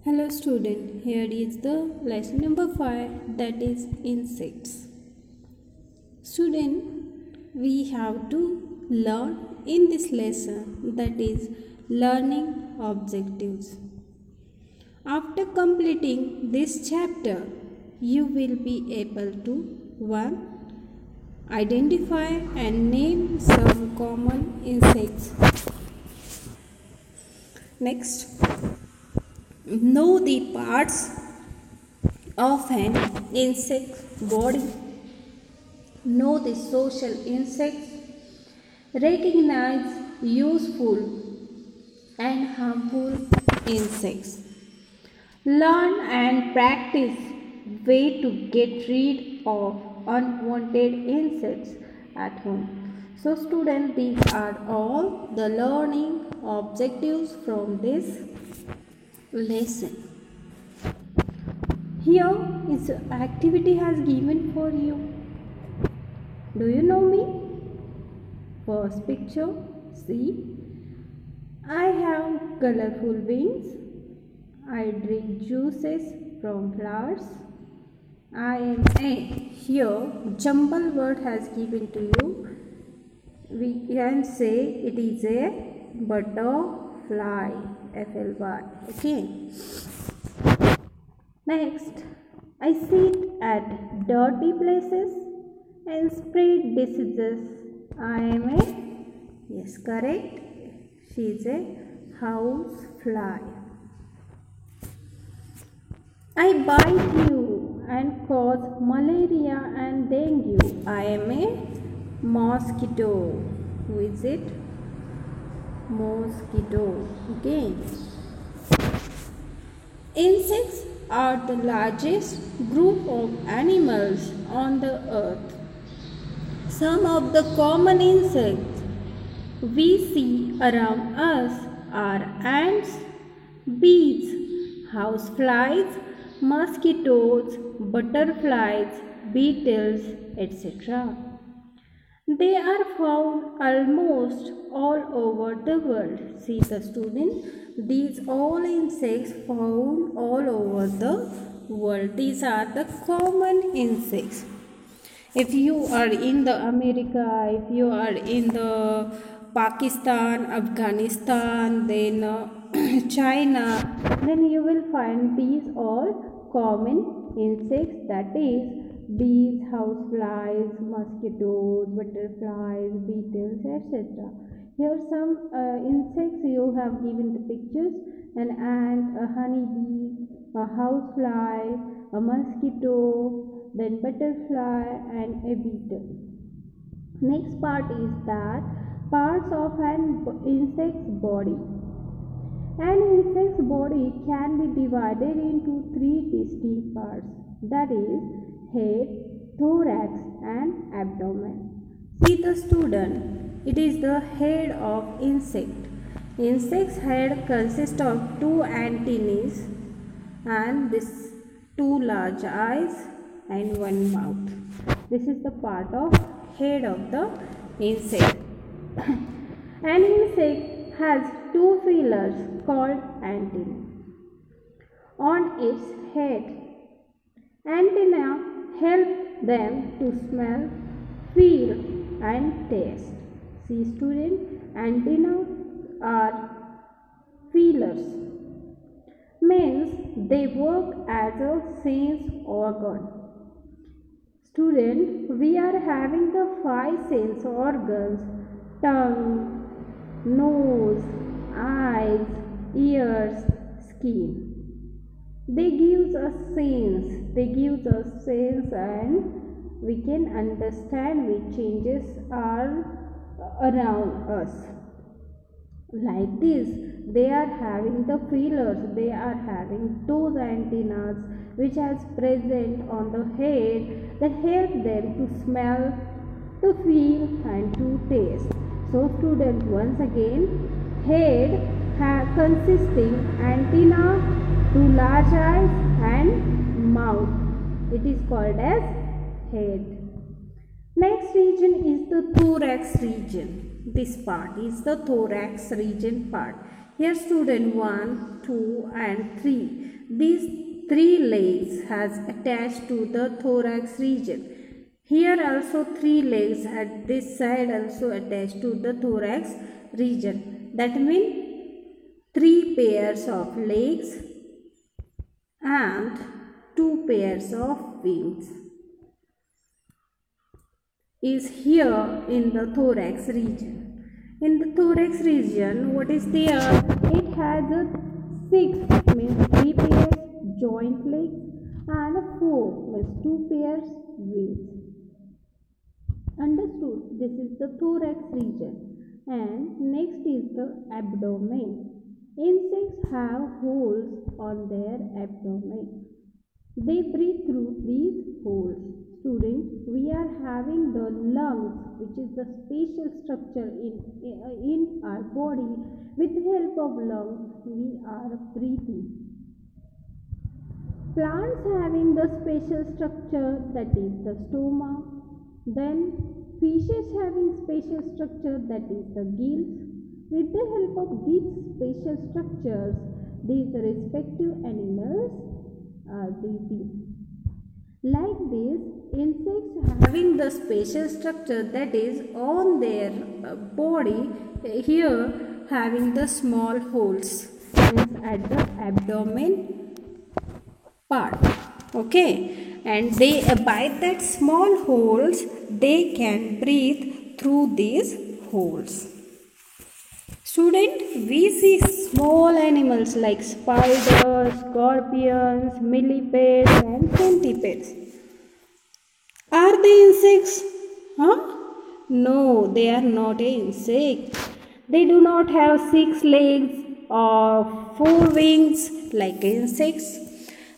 Hello student, here is the lesson number 5, that is insects. Student, we have to learn in this lesson, that is learning objectives. After completing this chapter, you will be able to 1. Identify and name some common insects. Next, know the parts of an insect's body. Know the social insects. Recognize useful and harmful insects. Learn and practice way to get rid of unwanted insects at home. So students, these are all the learning objectives from this lesson. Here is activity has given for you. Do you know me? First picture, see. I have colorful wings. I drink juices from flowers. I am a. Here jumble word has given to you. We can say it is a butterfly. FLY. Okay. Next, I sit at dirty places and spread diseases. I am a. Yes, correct. She is a house fly. I bite you and cause malaria and dengue. I am a mosquito. Who is it? Mosquito. Okay. Insects are the largest group of animals on the earth. Some of the common insects we see around us are ants, bees, houseflies, mosquitoes, butterflies, beetles, etc. They are found almost all over the world. See the student, these all insects found all over the world. These are the common insects. If you are in the America, if you are in the Pakistan, Afghanistan, then China, then you will find these all common insects, that is bees, houseflies, mosquitoes, butterflies, beetles, etc. Here some insects you have given the pictures: an ant, a honeybee, a housefly, a mosquito, then butterfly and a beetle. Next part is that parts of an insect's body. An insect's body can be divided into 3 distinct parts, that is head, thorax and abdomen. See the student, it is the head of insect. Insect's head consists of 2 antennae and this 2 large eyes and 1 mouth. This is the part of head of the insect. An insect has 2 feelers called antennae on its head. Antennae help them to smell, feel and taste. See student, antennae are feelers. Means they work as a sense organ. Student, we are having the 5 sense organs: tongue, nose, eyes, ears, skin. They give us sense and we can understand which changes are around us. Like this, they are having the feelers, they are having those antennas which are present on the head that help them to smell, to feel and to taste. So students, once again, head consisting antenna, 2 large eyes and mouth. It is called as head. Next region is the thorax region. This part is the thorax region part. Here student 1, 2 and 3. These 3 legs has attached to the thorax region. Here also 3 legs at this side also attached to the thorax region. That means 3 pairs of legs and 2 pairs of wings is here in the thorax region. In the thorax region, what is there? It has a 6 means 3 pairs joint legs and a 4 means 2 pairs wings. Understood? This is the thorax region. And next is the abdomen. Insects have holes on their abdomen. They breathe through these holes. Students, we are having the lungs, which is the special structure in our body. With the help of lungs, we are breathing. Plants having the special structure, that is the stoma. Then fishes having special structure, that is the gills. With the help of these special structures, these respective animals are breathing. Like this, insects having the special structure, that is on their body, here having the small holes at the abdomen part. Okay, and they by that small holes they can breathe through these holes. Student, we see small animals like spiders, scorpions, millipedes and centipedes. Are they insects? No, they are not insects. They do not have 6 legs or 4 wings like insects.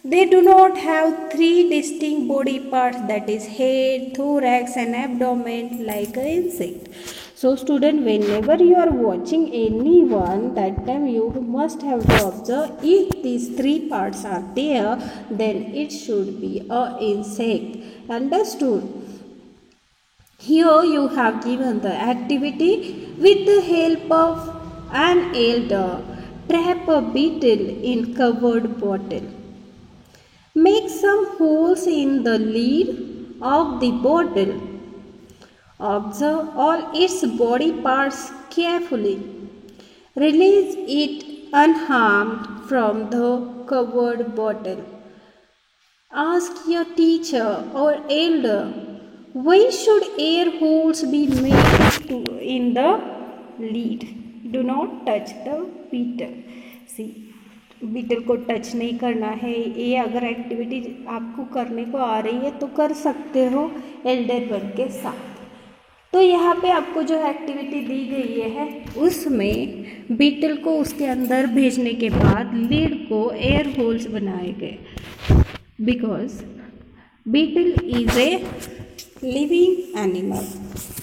They do not have 3 distinct body parts, that is head, thorax and abdomen like an insect. So student, whenever you are watching anyone, that time you must have to observe if these 3 parts are there, then it should be an insect. Understood? Here you have given the activity. With the help of an elder, trap a beetle in covered bottle. Make some holes in the lid of the bottle. Observe all its body parts carefully. Release it unharmed from the covered bottle. Ask your teacher or elder, why should air holes be made in the lid? Do not touch the beetle. See, beetle को touch नहीं करना है. ये अगर activity आपको करने को आ रही है तो कर सकते हो एल्डर वन के साथ. तो यहाँ पे आपको जो एक्टिविटी दी गई है उसमें बीटल को उसके अंदर भेजने के बाद लीड को एयर होल्स बनाए गए. Because beetle is a living animal.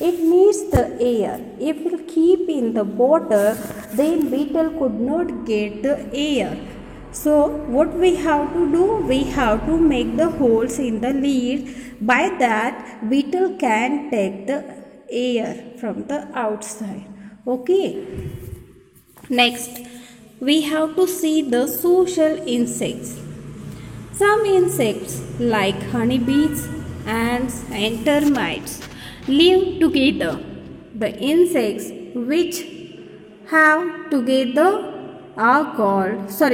It needs the air. If we keep in the water, then beetle could not get the air. So what we have to do? We have to make the holes in the lid. By that, beetle can take the air from the outside. Okay. Next, we have to see the social insects. Some insects like honeybees, ants and termites live together. The insects which live together are called social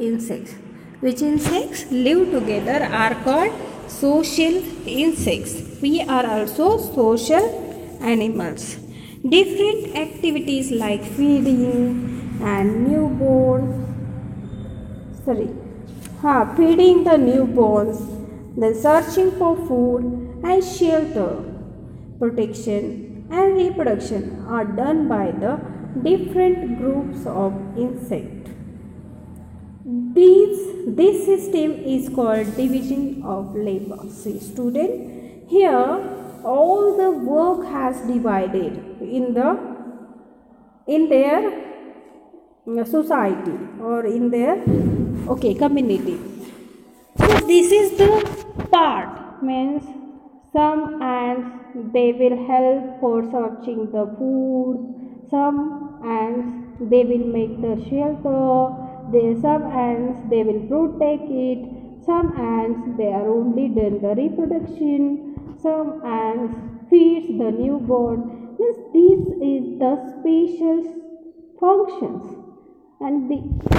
insects. Which insects live together are called social insects. We are also social animals. Different activities like feeding and feeding the newborns, then searching for food and shelter, protection and reproduction are done by the different groups of insects. This system is called division of labor. See student, here all the work has divided in their society or in their community. So this is the part, means some ants they will help for searching the food, Some ants they will make the shelter. Some ants they will protect it. Some ants they are only doing the reproduction. Some ants feeds the newborn. This is the special functions, and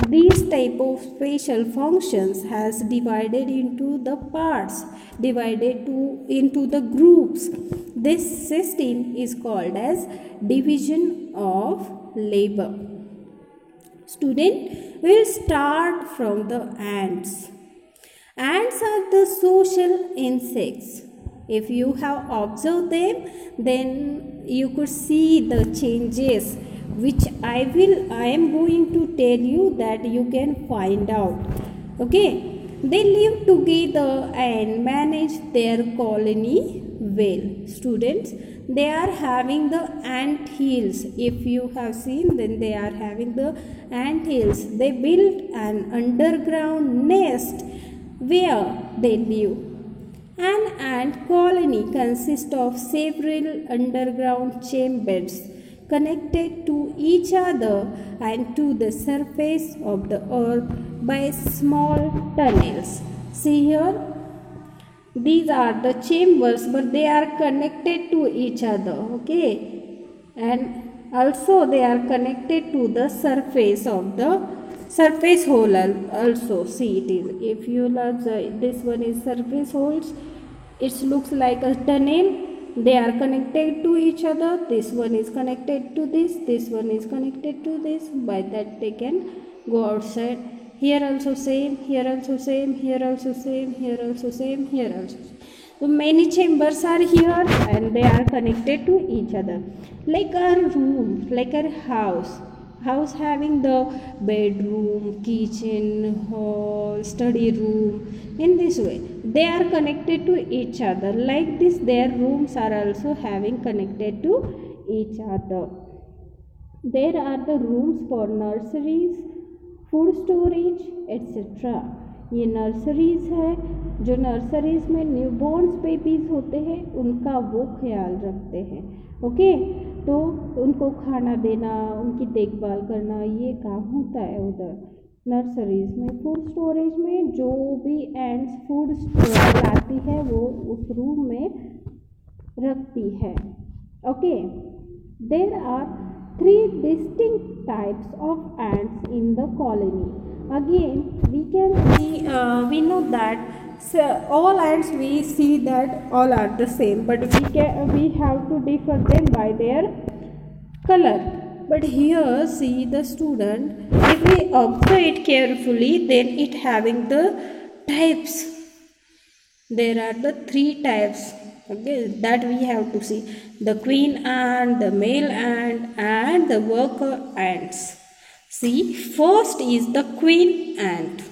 these type of spatial functions has divided into the parts, divided into the groups. This system is called as division of labor. Student will start from the ants. Ants are the social insects. If you have observed them, then you could see the changes which I am going to tell you, that you can find out. Okay, they live together and manage their colony well. Students, they are having the ant hills. If you have seen, then they are having the ant hills. They build an underground nest where they live. An ant colony consists of several underground chambers connected to each other and to the surface of the earth by small tunnels. See here, these are the chambers, but they are connected to each other. Okay, and also they are connected to the surface of the surface hole also. See, it is, if you love this one is surface holes, it looks like a tunnel. They are connected to each other. This one is connected to this one is connected to this. By that they can go outside. Here also same, here also same, here also same, here also same, here also same. So many chambers are here and they are connected to each other. Like our room, like our house having the bedroom, kitchen, hall, study room. In this way they are connected to each other. Like this, their rooms are also having connected to each other. There are the rooms for nurseries, food storage etcetera. ये nurseries है, जो nurseries में newborn's babies होते हैं उनका वो ख्याल रखते हैं. ओके, तो उनको खाना देना, उनकी देखभाल करना, ये काम होता है उधर नर्सरीज़ में. फूड स्टोरेज में जो भी एंड्स फूड लाती है वो उस रूम में रखती है. Okay, there are 3 distinct types of ants in the colony. Again, we can see, we know that all ants, we see that all are the same, but we have to differ them by their color. But here, see the student, if we observe it carefully, then it having the types. There are the 3 types. Okay, that we have to see: the queen ant, the male ant, and the worker ants. See, first is the queen ant.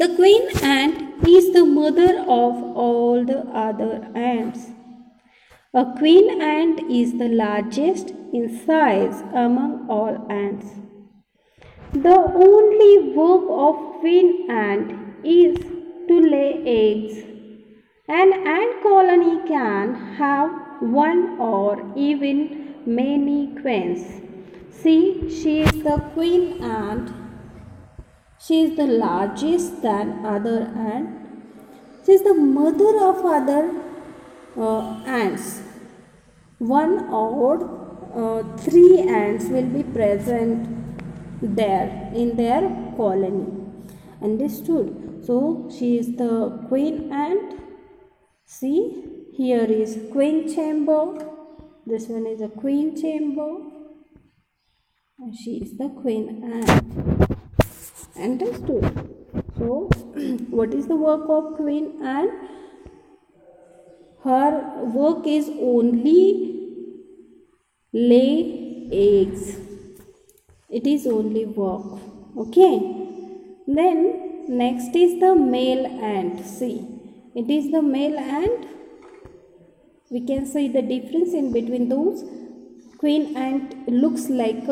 The queen ant is the mother of all the other ants. A queen ant is the largest in size among all ants. The only work of queen ant is to lay eggs. An ant colony can have one or even many queens. See, she is the queen ant. She is the largest than other ant. She is the mother of other ants. 1 or 3 ants will be present there in their colony. Understood? So, she is the queen ant. See, here is queen chamber. This one is a queen chamber. And she is the queen ant. Understood? So, what is the work of queen ant? Her work is only lay eggs. It is only work. Okay. Then next is the male ant. See, it is the male ant. We can see the difference in between those. Queen ant looks like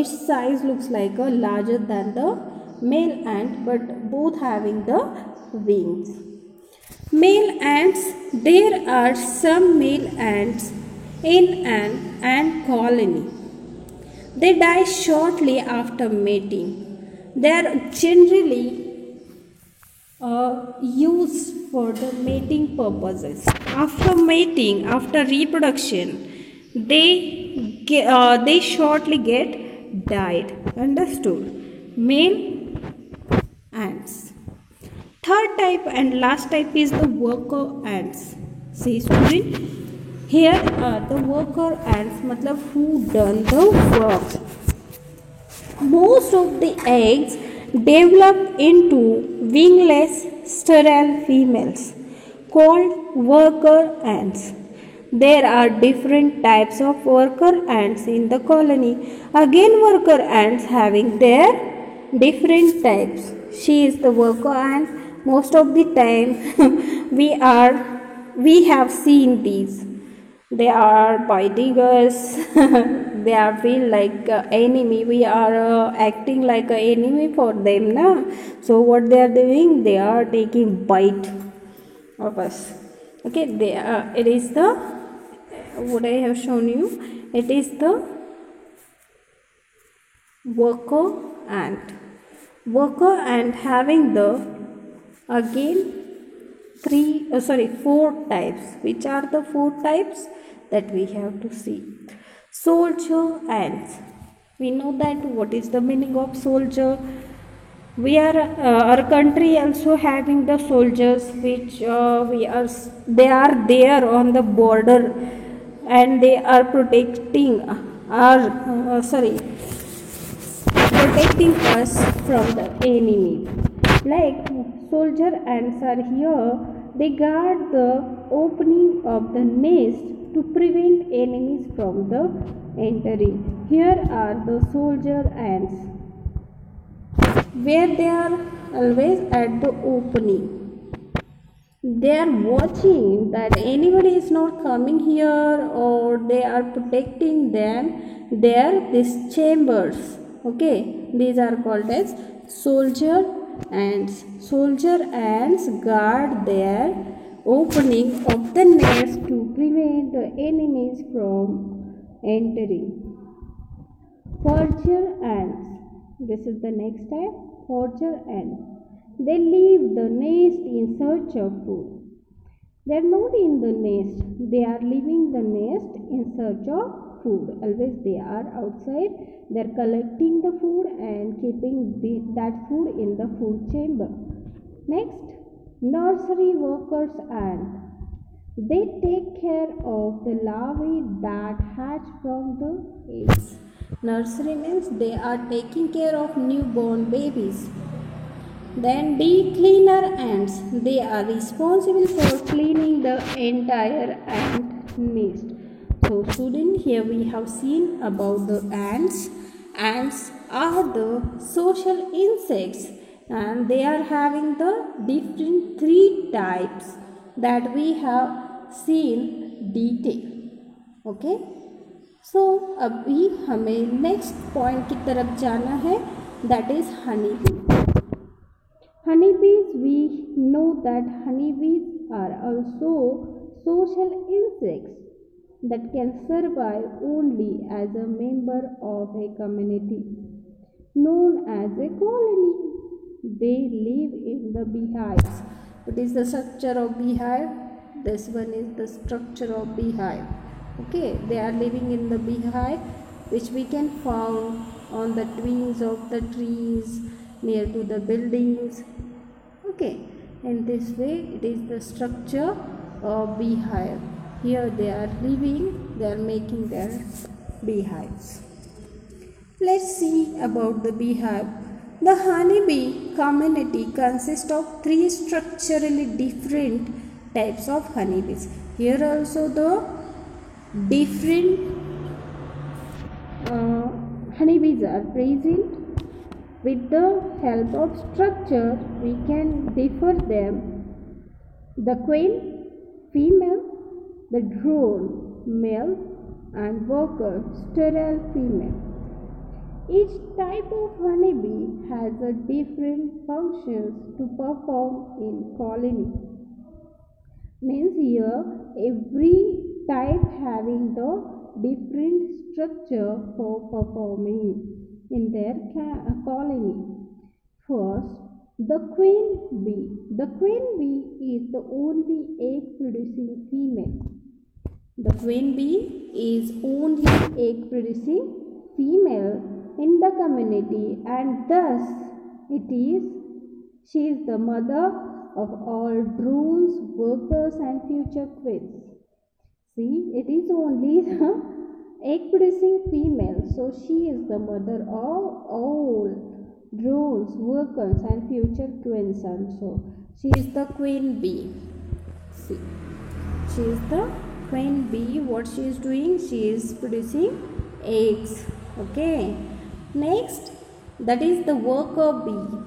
its size looks like a larger than the male ant, but both having the wings. Male ants, there are some male ants in an ant colony. They die shortly after mating. They are generally used for the mating purposes. After mating, after reproduction, they shortly get died. Understood? Male ants. Third type and last type is the worker ants. See student, here are the worker ants, matlab who done the work. Most of the eggs develop into wingless sterile females called worker ants. There are different types of worker ants in the colony. Again, worker ants having their different types. She is the worker ant. Most of the time we have seen these. They are biting us. They are feel like enemy. We are acting like an enemy for them, na. So what they are doing? They are taking bite of us. Okay, it is the what I have shown you. It is the worker ant. Worker ant having the again four types. Which are the four types that we have to see? Soldier ants. We know that what is the meaning of soldier. We are our country also having the soldiers which they are there on the border and they are protecting protecting us from the enemy. Like soldier ants are here, they guard the opening of the nest to prevent enemies from the entering. Here are the soldier ants, where they are always at the opening. They are watching that anybody is not coming here, or they are protecting them. These chambers. Okay, these are called as soldier ants. Soldier ants guard their opening of the nest to prevent the enemies from entering. Forager ants. This is the next type. Forager ants. They leave the nest in search of food. They are not in the nest. They are leaving the nest in search of food. Always they are outside. They are collecting the food and keeping that food in the food chamber. Next, nursery workers ant. They take care of the larvae that hatch from the eggs. Nursery means they are taking care of newborn babies. Then deep cleaner ants. They are responsible for cleaning the entire ant nest. So student, here we have seen about the ants. Ants are the social insects and they are having the different three types that we have seen detail. Okay. So अभी हमें next point की तरफ जाना है, that is honey bee. Honeybees, we know that honeybees are also social insects that can survive only as a member of a community known as a colony. They live in the beehives. What is the structure of beehive? This one is the structure of beehive. Okay, they are living in the beehive, which we can find on the twigs of the trees, near to the buildings. Okay, in this way it is the structure of beehive. Here they are living, they are making their beehives. Let's see about the beehive. The honeybee community consists of three structurally different types of honeybees. Here also the different honeybees are present. With the help of structure, we can differ them. The queen, female, the drone, male, and worker, sterile, female. Each type of honeybee has a different functions to perform in colony. Means here every type having the different structure for performing in their colony. First, the queen bee. The queen bee is the only egg producing female. The queen bee is only egg producing female in the community, and thus she is the mother of all drones, workers and future queens. See, it is only the egg producing female, so she is the mother of all drones, workers and future queens also. She is the queen bee. See, she is the queen bee. What she is doing? She is producing eggs. Okay. Next, that is the worker bee.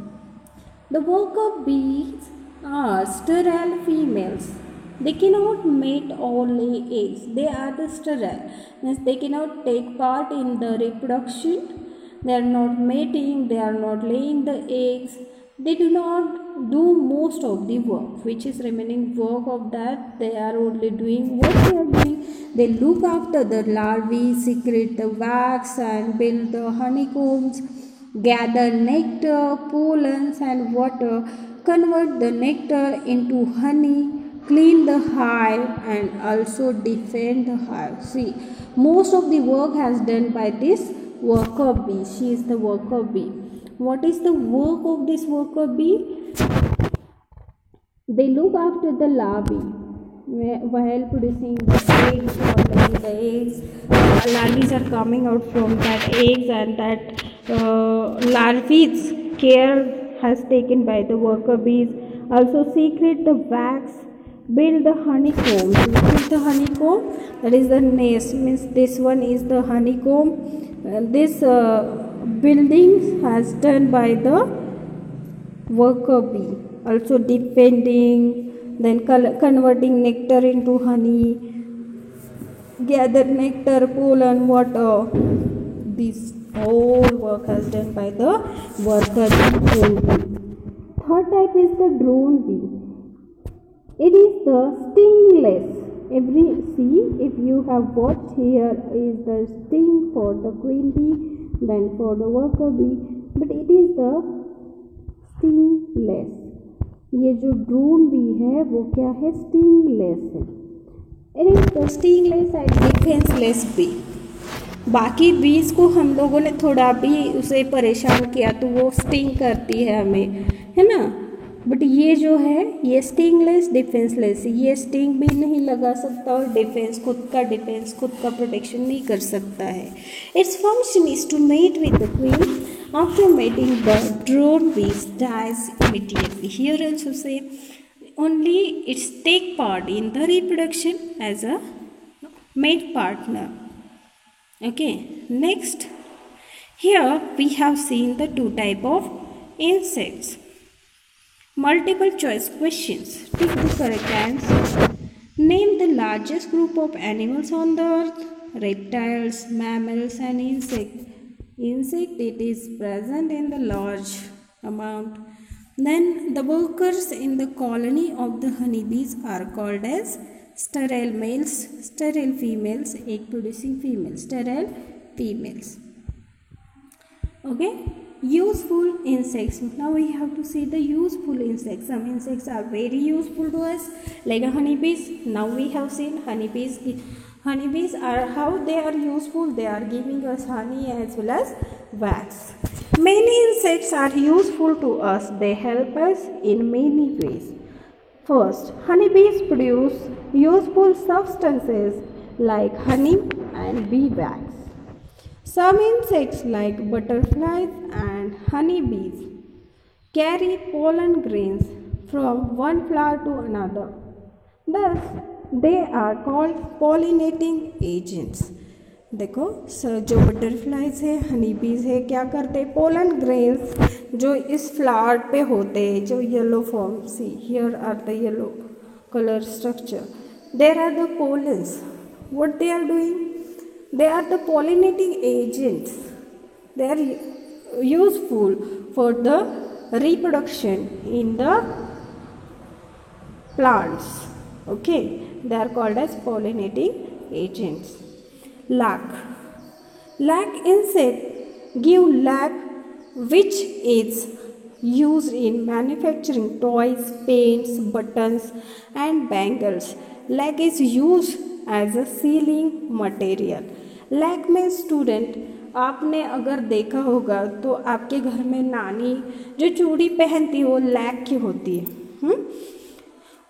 The worker bees are sterile females. They cannot mate or lay eggs. They are the sterile. Means they cannot take part in the reproduction. They are not mating. They are not laying the eggs. They do not do most of the work, which is remaining work of that. They are only doing what they are doing. They look after the larvae, secrete the wax and build the honeycombs, gather nectar, pollens and water, convert the nectar into honey, clean the hive and also defend the hive. See, most of the work has done by this worker bee. She is the worker bee. What is the work of this worker bee? They look after the larvae while producing the eggs or laying the eggs. Larvae are coming out from that eggs, and that larvae's care has taken by the worker bees. Also secrete the wax, build the honeycomb. This is the honeycomb. That is the nest. Means this one is the honeycomb. This building has done by the worker bee. Also defending, then converting nectar into honey, gather nectar, pollen, water. This whole work has done by the worker bee. Third type is the drone bee. It is the stingless. If you have watched, here is the sting for the queen bee, then for the worker bee, but it is the stingless. ये जो drone B है वो क्या है? Stingless है. It is the stingless and defenceless bee. बाकी bees को हम लोगों ने थोड़ा भी उसे परेशान किया तो वो स्टिंग करती है हमें, है ना. बट ये जो है ये स्टिंगलेस डिफेंसलेस, ये स्टिंग भी नहीं लगा सकता और डिफेंस खुद का प्रोटेक्शन नहीं कर सकता है. Its function is to mate with the queen. After mating, the drone bee dies immediately. Here also say only it's take part in the reproduction as a mate partner. Okay, next, here we have seen the two type of insects. Multiple choice questions. Take the correct answer. Name the largest group of animals on the earth. Reptiles, mammals and insects. Insect, it is present in the large amount. Then the workers in the colony of the honeybees are called as sterile males, sterile females, egg producing females, sterile females. Okay, useful insects. Now we have to see the useful insects. Some insects are very useful to us, like honeybees. Now we have seen honeybees. Honeybees are how they are useful. They are giving us honey as well as wax. Many insects are useful to us. They help us in many ways. First, honeybees produce useful substances like honey and bee wax. Some insects like butterflies and honeybees carry pollen grains from one flower to another. Thus, they are called pollinating agents. देखो sir, जो butterflies है, हनी बीज है, क्या करते हैं? Pollen grains जो इस फ्लावर पे होते हैं, जो yellow form, see here are the yellow colour structure, there are the pollens. What they are doing? They are the pollinating agents. They are useful for the reproduction in the plants. Okay, they are called as pollinating agents. Lac. Lac insect give lac, which is used in manufacturing toys, paints, buttons and bangles. Lac is used as a sealing material. Lac में student आपने अगर देखा होगा तो आपके घर में नानी जो चूड़ी पहनती है वो लैक की होती है।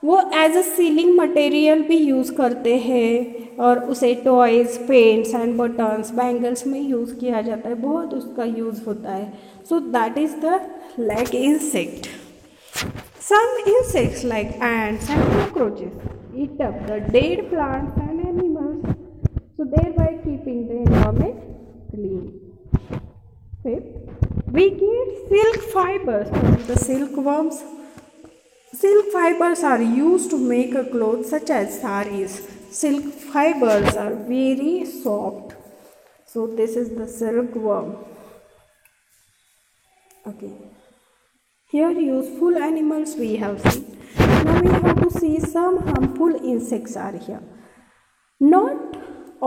वो एज अ सीलिंग मटेरियल भी यूज़ करते हैं और उसे toys, paints and buttons, bangles में यूज़ किया जाता है, बहुत उसका यूज़ होता है। So that is the lac insect. Some insects like ants and cockroaches eat up the dead plants and animals, so thereby keeping the environment clean. Fifth, we get silk fibers from the silkworms. Silk fibers are used to make a clothes such as saris. Silk fibers are very soft. So this is the silkworm. Okay. Here useful animals we have seen. Now we have to see some harmful insects are here. Not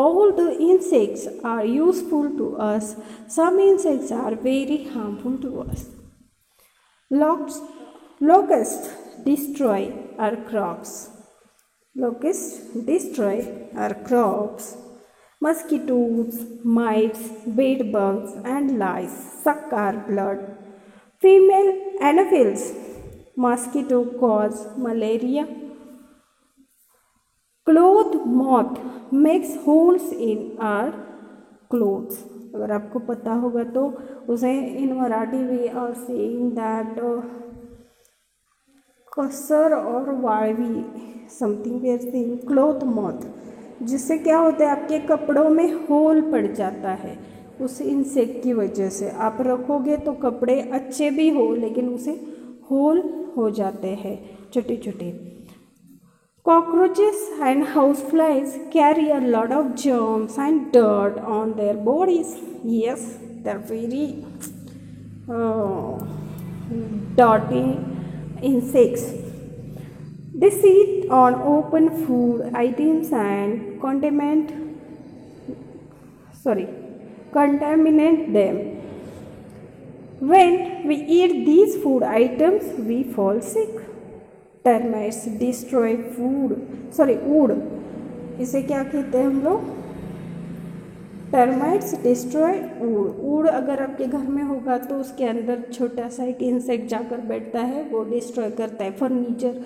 all the insects are useful to us. Some insects are very harmful to us. Locusts destroy our crops. Locusts destroy our crops. Mosquitoes, mites, bedbugs and lice suck our blood. Female anopheles mosquito cause malaria. Cloth moth makes holes in our clothes. अगर आपको पता होगा तो उसे in Marathi we are saying that कसर और वाळवी something we are saying cloth moth, जिससे क्या होता है आपके कपड़ों में होल पड़ जाता है उस इंसेक्ट की वजह से। आप रखोगे तो कपड़े अच्छे भी हो लेकिन उसे होल हो जाते हैं छोटे छोटे। Cockroaches and houseflies carry a lot of germs and dirt on their bodies. Yes, they're very dirty insects. They sit on open food items and contaminate them. When we eat these food items, we fall sick. Termites destroy wood. इसे क्या कहते हैं हम लोग? Termites destroy would. Would अगर आपके घर में होगा तो उसके अंदर छोटा सा एक इंसेक्ट जाकर बैठता है, वो डिस्ट्रॉय करता है। फर्नीचर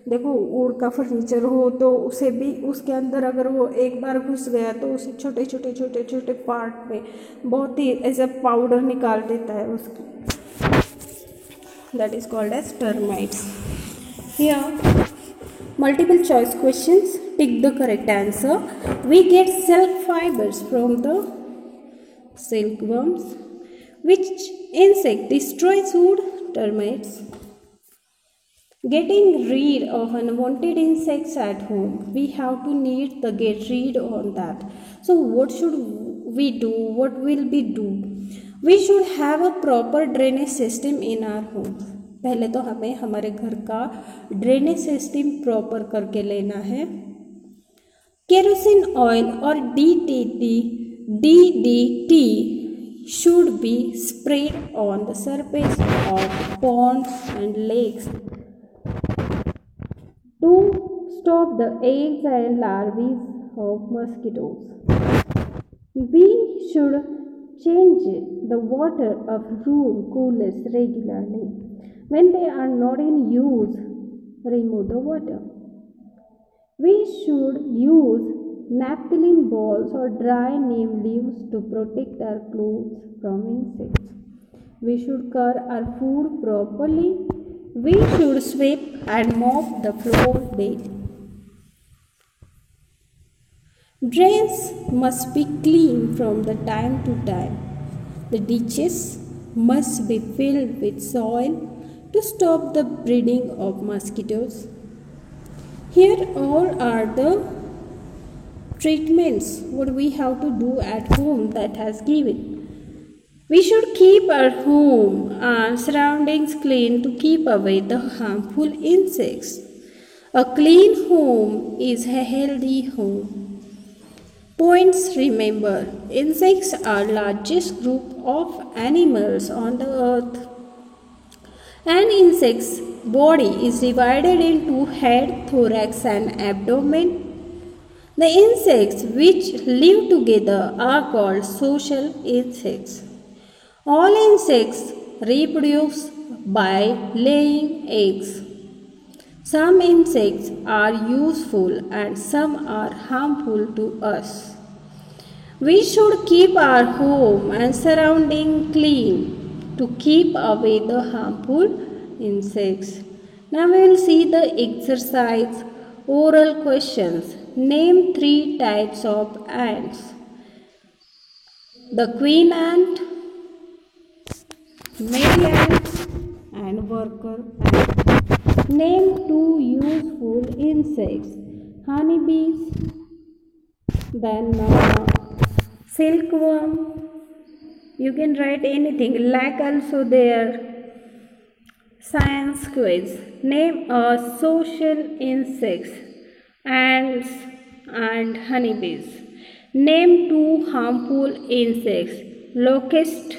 देखो, वुड का फर्नीचर हो तो उसे भी उसके अंदर अगर वो एक बार घुस गया तो उसे छोटे छोटे पार्ट में बहुत ही ऐसा पाउडर निकाल देता है उसकी। That is called as termites. Here multiple choice questions. Tick the correct answer. We get silk fibers from the silkworms. Which insect destroys wood? Termites. Getting rid of unwanted insects at home. We have to need the get rid on that. So what should we do? What will we do? We should have a proper drainage system in our homes. पहले तो हमें हमारे घर का drainage system proper करके लेना है। Kerosene oil और DDT should be sprayed on the surface of ponds and lakes to stop the eggs and larvae of mosquitoes. We should change the water of room coolers regularly. When they are not in use, remove the water. We should use naphthalene balls or dry neem leaves to protect our clothes from insects. We should cover our food properly. We should sweep and mop the floor bed. Drains must be cleaned from the time to time. The ditches must be filled with soil to stop the breeding of mosquitoes. Here all are the treatments what we have to do at home that has given. We should keep our home and surroundings clean to keep away the harmful insects. A clean home is a healthy home. Points. Remember, insects are largest group of animals on the earth. An insect's body is divided into head, thorax and abdomen. The insects which live together are called social insects. All insects reproduce by laying eggs. Some insects are useful and some are harmful to us. We should keep our home and surrounding clean to keep away the harmful insects. Now we will see the exercise oral questions. Name 3 types of ants. The queen ant, male ant and worker ant. Name 2 useful insects. Honeybees, then silkworm. You can write anything, like also there. Science quiz. Name a social insects, ants and honeybees. Name 2 harmful insects, locusts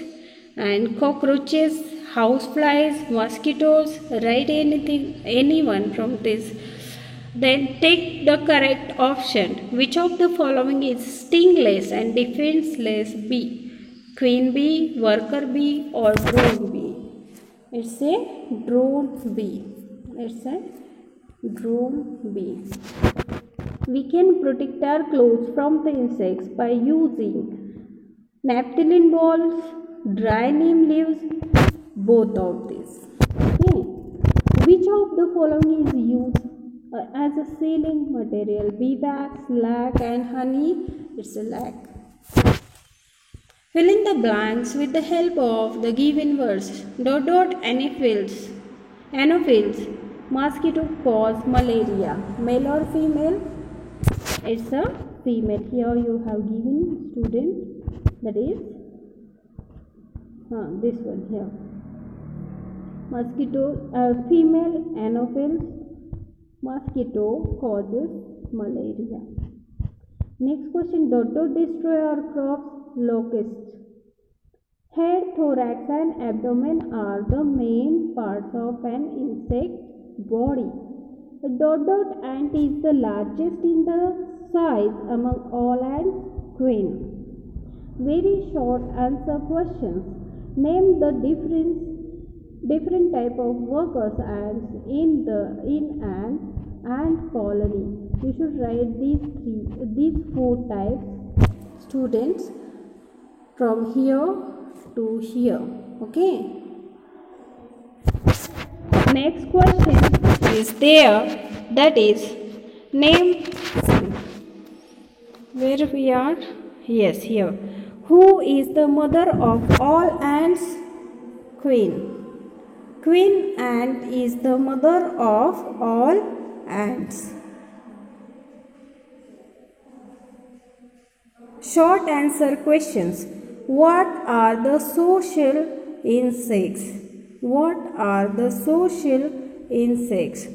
and cockroaches, houseflies, mosquitoes. Write anything, anyone from this. Then take the correct option. Which of the following is stingless and defenseless bee? Queen bee, worker bee or drone bee? It's a drone bee. It's a drone bee. We can protect our clothes from the insects by using naphthalene balls, dry neem leaves, both of these. Okay. Which of the following is used as a sealing material? Beeswax, lac and honey. It's a lac. Fill in the blanks with the help of the given words. Anopheles. Mosquito cause malaria. Male or female? It's a female. Here you have given student, that is this one here. Mosquito, female anopheles. Mosquito causes malaria. Next question. Destroy our crops. Locusts. Head, thorax and abdomen are the main parts of an insect body. The ant is the largest in the size among all ants. Queen. Very short answer questions. Name the different type of workers ants in an ant colony. You should write these 4 types, students, from here to here. Okay. Next question is there, that is name, where we are, yes, here. Who is the mother of all ants? Queen. Queen ant is the mother of all ants. Short answer questions. What are the social insects? What are the social insects?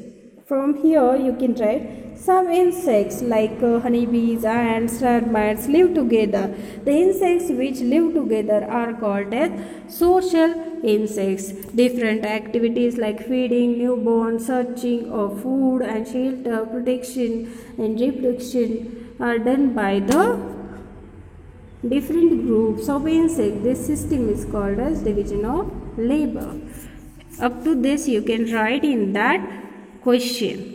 From here you can write some insects like honeybees, ants, termites live together. The insects which live together are called as social insects. Different activities like feeding, newborn, searching of food and shelter, protection and reproduction are done by the different groups of insects. This system is called as division of labor. Up to this you can write in that question.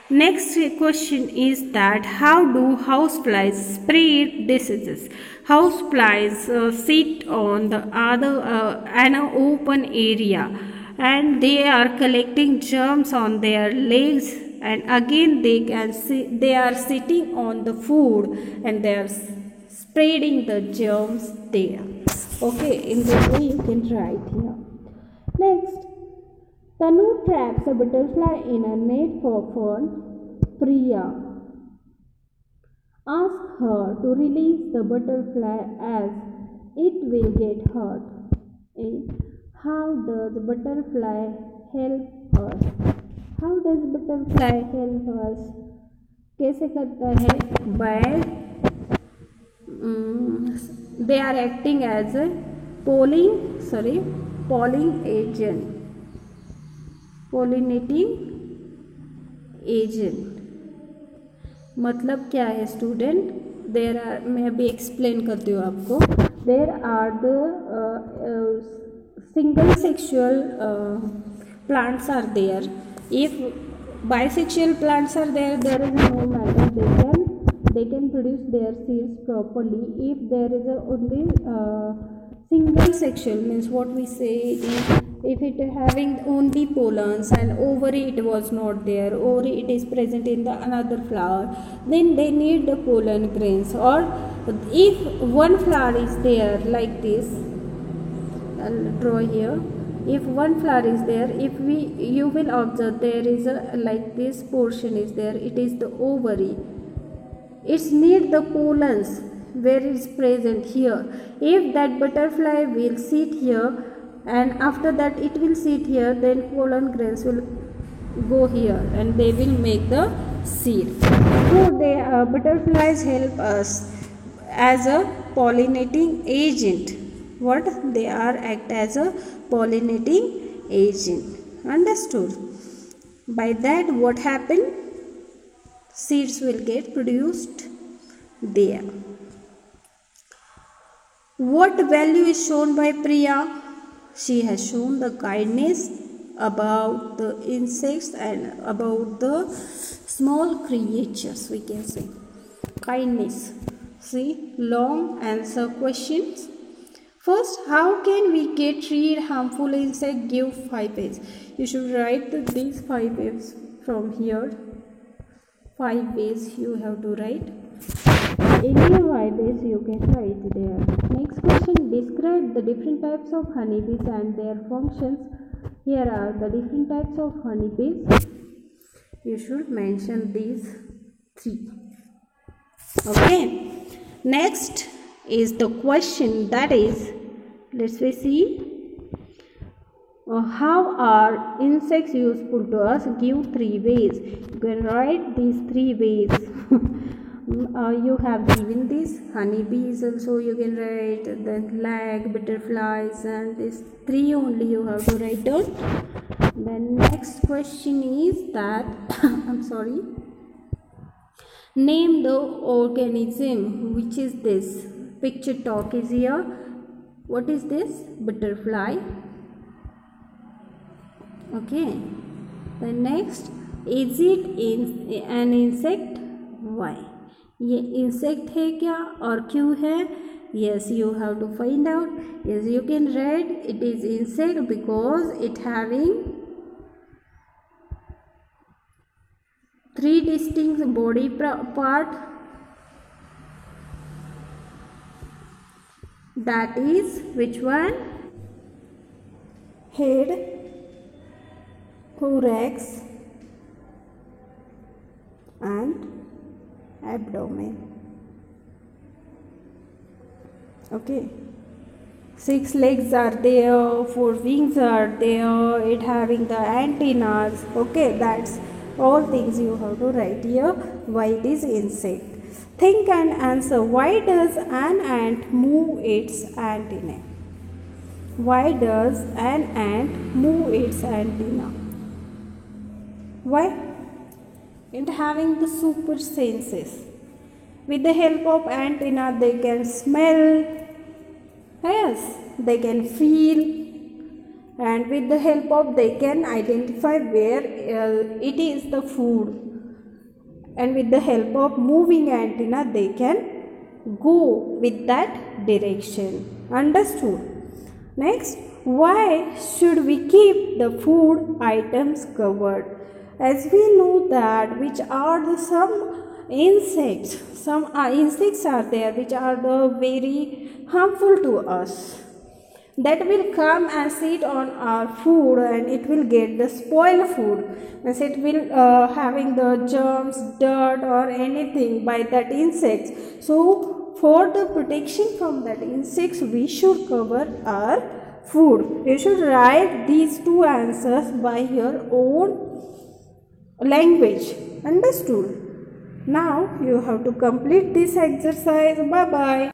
Next question is that how do houseflies spread diseases? Houseflies sit on the an open area and they are collecting germs on their legs, and again they are sitting on the food and they are spreading the germs there. Okay, in this way you can write here. Next, Tanu traps a butterfly in a net for fun. Priya asks her to release the butterfly as it will get hurt. How does butterfly help us? How does butterfly help us? कैसे करता है? By they are acting as a polling agent, pollinating agent. मतलब क्या है student? There are, मैं अभी explain करती हूँ आपको. There are the single sexual plants are there. If bisexual plants are there, there is no matter, they can produce their seeds properly. If there is a only single sexual, means what we say is, if it having only pollens and ovary it was not there, or it is present in the another flower, then they need the pollen grains. Or if one flower is there like this, I'll draw here. If one flower is there, you will observe there is a like this portion is there, it is the ovary. It's need the pollens where it is present here. If that butterfly will sit here and after that it will sit here, then pollen grains will go here and they will make the seed. So butterflies help us as a pollinating agent. What they are act as a pollinating agent. Understood? By that what happened? Seeds will get produced there. What value is shown by Priya? She has shown the kindness about the insects and about the small creatures, we can say. Kindness. See, long answer questions. First, how can we get rid harmful insect? Give 5 ways. You should write these 5 ways from here. 5 ways you have to write. Any 5 ways you can write there. Next question, describe the different types of honeybees and their functions. Here are the different types of honeybees. You should mention these 3. Okay. Next is the question, that is, let's see, how are insects useful to us? Give 3 ways. You can write these 3 ways. You have given these honeybees also, you can write the lag, butterflies, and these 3 only you have to write down. The next question is that I'm sorry, name the organism. Which is this? Picture talk is here. What is this? Butterfly. Okay. The next, is it an insect? Why? ये insect है क्या और क्यों है? Yes, you have to find out. Yes, you can read it is insect because it having 3 distinct body part. That is which one? Head, thorax and abdomen. Okay. 6 legs are there, 4 wings are there, it having the antennas. Okay, that's all things you have to write here. Why it is insect? Think and answer. Why does an ant move its antenna? Why does an ant move its antenna? Why? It having the super senses. With the help of antenna, they can smell. Yes, they can feel. And with the help of, they can identify where it is the food. And with the help of moving antenna, they can go with that direction. Understood? Next, why should we keep the food items covered? As we know that which are the some insects are there which are the very harmful to us, that will come and sit on our food and it will get the spoiled food, means it will having the germs, dirt or anything by that insects. So for the protection from that insects, we should cover our food. You should write these 2 answers by your own language. Understood? Now you have to complete this exercise. Bye bye.